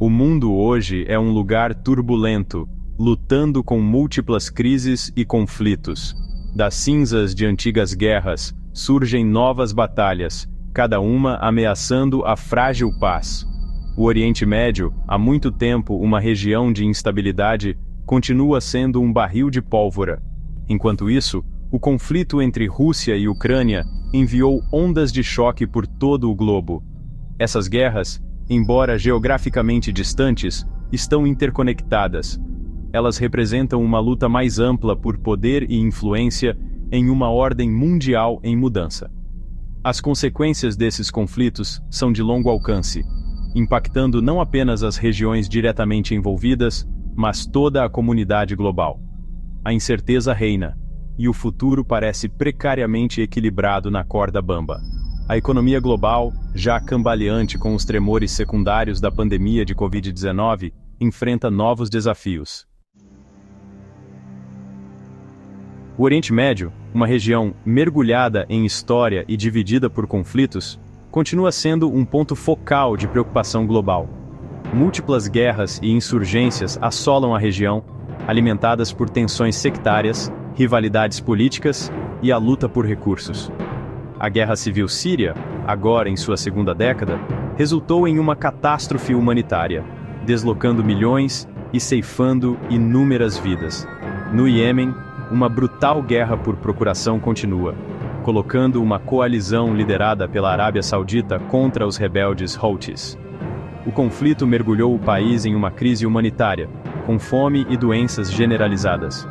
O mundo hoje é um lugar turbulento, lutando com múltiplas crises e conflitos. Das cinzas de antigas guerras, surgem novas batalhas, cada uma ameaçando a frágil paz. O Oriente Médio, há muito tempo uma região de instabilidade, continua sendo um barril de pólvora. Enquanto isso, o conflito entre Rússia e Ucrânia enviou ondas de choque por todo o globo. Essas guerras, embora geograficamente distantes, estão interconectadas. Elas representam uma luta mais ampla por poder e influência em uma ordem mundial em mudança. As consequências desses conflitos são de longo alcance, impactando não apenas as regiões diretamente envolvidas, mas toda a comunidade global. A incerteza reina, e o futuro parece precariamente equilibrado na corda bamba. A economia global, já cambaleante com os tremores secundários da pandemia de Covid-19, enfrenta novos desafios. O Oriente Médio, uma região mergulhada em história e dividida por conflitos, continua sendo um ponto focal de preocupação global. Múltiplas guerras e insurgências assolam a região, alimentadas por tensões sectárias, rivalidades políticas e a luta por recursos. A Guerra Civil Síria, agora em sua segunda década, resultou em uma catástrofe humanitária, deslocando milhões e ceifando inúmeras vidas. No Iêmen, uma brutal guerra por procuração continua, colocando uma coalizão liderada pela Arábia Saudita contra os rebeldes Houthis. O conflito mergulhou o país em uma crise humanitária, com fome e doenças generalizadas.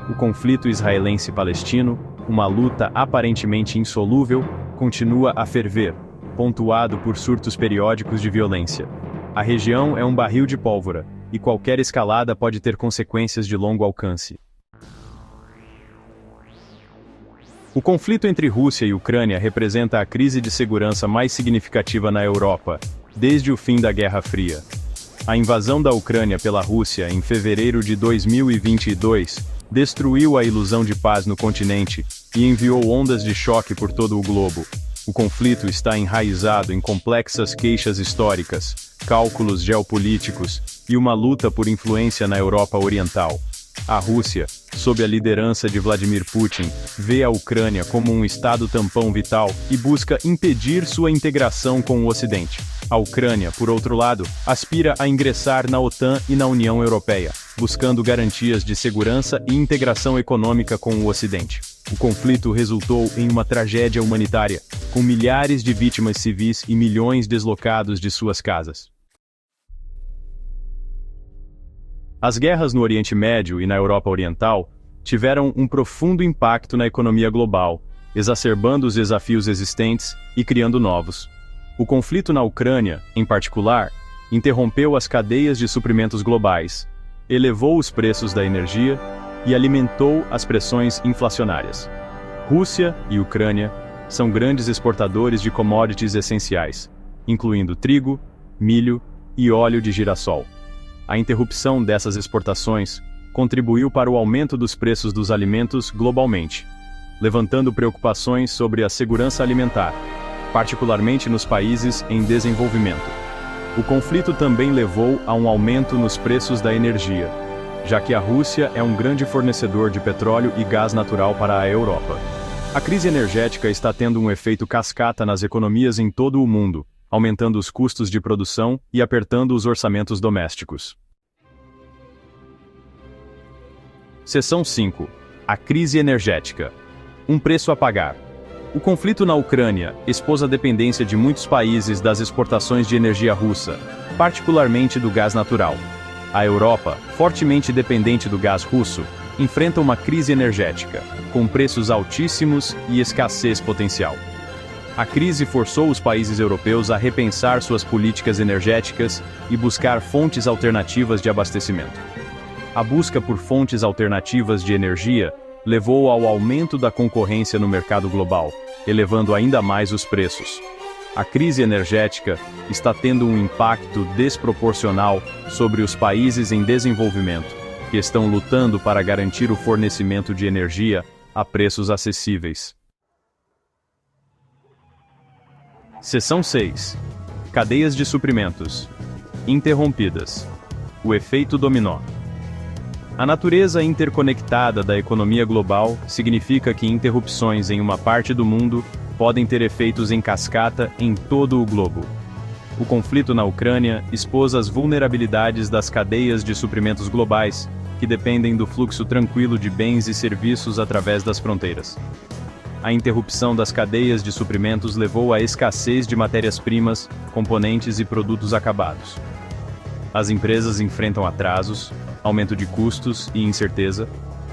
O conflito israelense-palestino, uma luta aparentemente insolúvel, continua a ferver, pontuado por surtos periódicos de violência. A região é um barril de pólvora, e qualquer escalada pode ter consequências de longo alcance. O conflito entre Rússia e Ucrânia representa a crise de segurança mais significativa na Europa, desde o fim da Guerra Fria. A invasão da Ucrânia pela Rússia em fevereiro de 2022 destruiu a ilusão de paz no continente e enviou ondas de choque por todo o globo. O conflito está enraizado em complexas queixas históricas, cálculos geopolíticos e uma luta por influência na Europa Oriental. A Rússia, sob a liderança de Vladimir Putin, vê a Ucrânia como um estado tampão vital e busca impedir sua integração com o Ocidente. A Ucrânia, por outro lado, aspira a ingressar na OTAN e na União Europeia, buscando garantias de segurança e integração econômica com o Ocidente. O conflito resultou em uma tragédia humanitária, com milhares de vítimas civis e milhões deslocados de suas casas. As guerras no Oriente Médio e na Europa Oriental tiveram um profundo impacto na economia global, exacerbando os desafios existentes e criando novos. O conflito na Ucrânia, em particular, interrompeu as cadeias de suprimentos globais, elevou os preços da energia e alimentou as pressões inflacionárias. Rússia e Ucrânia são grandes exportadores de commodities essenciais, incluindo trigo, milho e óleo de girassol. A interrupção dessas exportações contribuiu para o aumento dos preços dos alimentos globalmente, levantando preocupações sobre a segurança alimentar, particularmente nos países em desenvolvimento. O conflito também levou a um aumento nos preços da energia, já que a Rússia é um grande fornecedor de petróleo e gás natural para a Europa. A crise energética está tendo um efeito cascata nas economias em todo o mundo, aumentando os custos de produção e apertando os orçamentos domésticos. Seção 5. A crise energética. Um preço a pagar. O conflito na Ucrânia expôs a dependência de muitos países das exportações de energia russa, particularmente do gás natural. A Europa, fortemente dependente do gás russo, enfrenta uma crise energética, com preços altíssimos e escassez potencial. A crise forçou os países europeus a repensar suas políticas energéticas e buscar fontes alternativas de abastecimento. A busca por fontes alternativas de energia levou ao aumento da concorrência no mercado global, elevando ainda mais os preços. A crise energética está tendo um impacto desproporcional sobre os países em desenvolvimento, que estão lutando para garantir o fornecimento de energia a preços acessíveis. Seção 6. Cadeias de suprimentos. Interrompidas. O efeito dominó. A natureza interconectada da economia global significa que interrupções em uma parte do mundo podem ter efeitos em cascata em todo o globo. O conflito na Ucrânia expôs as vulnerabilidades das cadeias de suprimentos globais, que dependem do fluxo tranquilo de bens e serviços através das fronteiras. A interrupção das cadeias de suprimentos levou à escassez de matérias-primas, componentes e produtos acabados. As empresas enfrentam atrasos, aumento de custos e incerteza,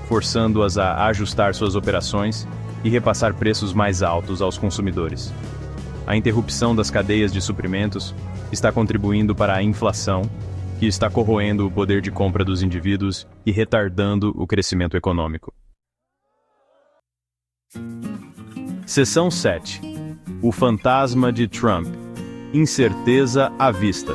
forçando-as a ajustar suas operações e repassar preços mais altos aos consumidores. A interrupção das cadeias de suprimentos está contribuindo para a inflação, que está corroendo o poder de compra dos indivíduos e retardando o crescimento econômico. Seção 7. O fantasma de Trump. Incerteza à vista.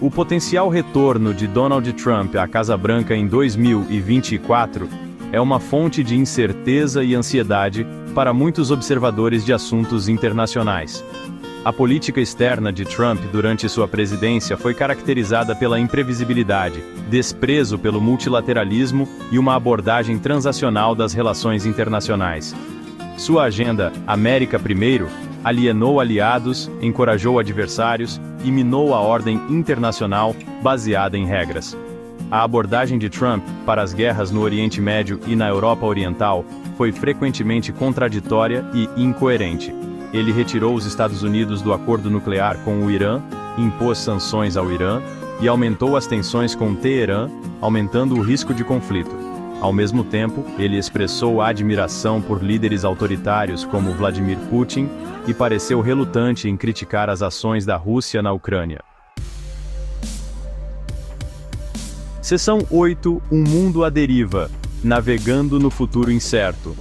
O potencial retorno de Donald Trump à Casa Branca em 2024 é uma fonte de incerteza e ansiedade para muitos observadores de assuntos internacionais. A política externa de Trump durante sua presidência foi caracterizada pela imprevisibilidade, desprezo pelo multilateralismo e uma abordagem transacional das relações internacionais. Sua agenda América Primeiro alienou aliados, encorajou adversários e minou a ordem internacional baseada em regras. A abordagem de Trump para as guerras no Oriente Médio e na Europa Oriental foi frequentemente contraditória e incoerente. Ele retirou os Estados Unidos do acordo nuclear com o Irã, impôs sanções ao Irã e aumentou as tensões com Teherã, aumentando o risco de conflito. Ao mesmo tempo, ele expressou admiração por líderes autoritários como Vladimir Putin e pareceu relutante em criticar as ações da Rússia na Ucrânia. Seção 8. Um mundo à deriva, navegando no futuro incerto.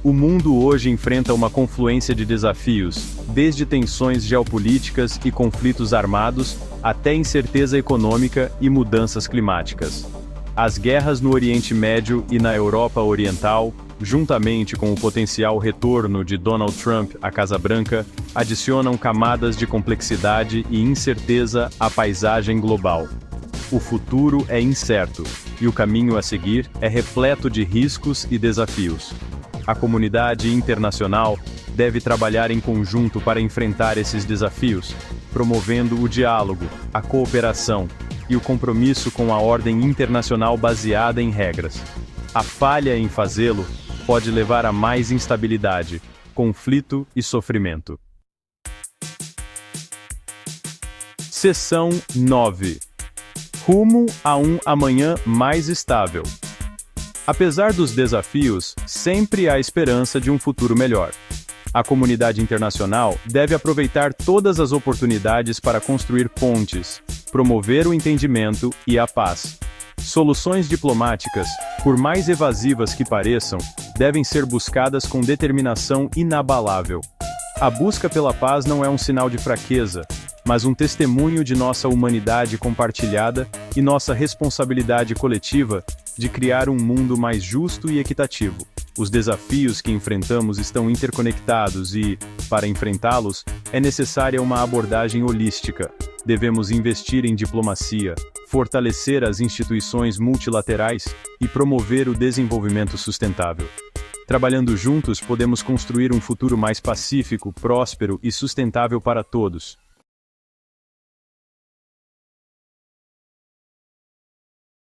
O mundo hoje enfrenta uma confluência de desafios, desde tensões geopolíticas e conflitos armados, até incerteza econômica e mudanças climáticas. As guerras no Oriente Médio e na Europa Oriental, juntamente com o potencial retorno de Donald Trump à Casa Branca, adicionam camadas de complexidade e incerteza à paisagem global. O futuro é incerto, e o caminho a seguir é repleto de riscos e desafios. A comunidade internacional deve trabalhar em conjunto para enfrentar esses desafios, promovendo o diálogo, a cooperação e o compromisso com a ordem internacional baseada em regras. A falha em fazê-lo pode levar a mais instabilidade, conflito e sofrimento. Seção 9. Rumo a um amanhã mais estável. Apesar dos desafios, sempre há esperança de um futuro melhor. A comunidade internacional deve aproveitar todas as oportunidades para construir pontes, promover o entendimento e a paz. Soluções diplomáticas, por mais evasivas que pareçam, devem ser buscadas com determinação inabalável. A busca pela paz não é um sinal de fraqueza, mas um testemunho de nossa humanidade compartilhada e nossa responsabilidade coletiva de criar um mundo mais justo e equitativo. Os desafios que enfrentamos estão interconectados e, para enfrentá-los, é necessária uma abordagem holística. Devemos investir em diplomacia, fortalecer as instituições multilaterais e promover o desenvolvimento sustentável. Trabalhando juntos, podemos construir um futuro mais pacífico, próspero e sustentável para todos.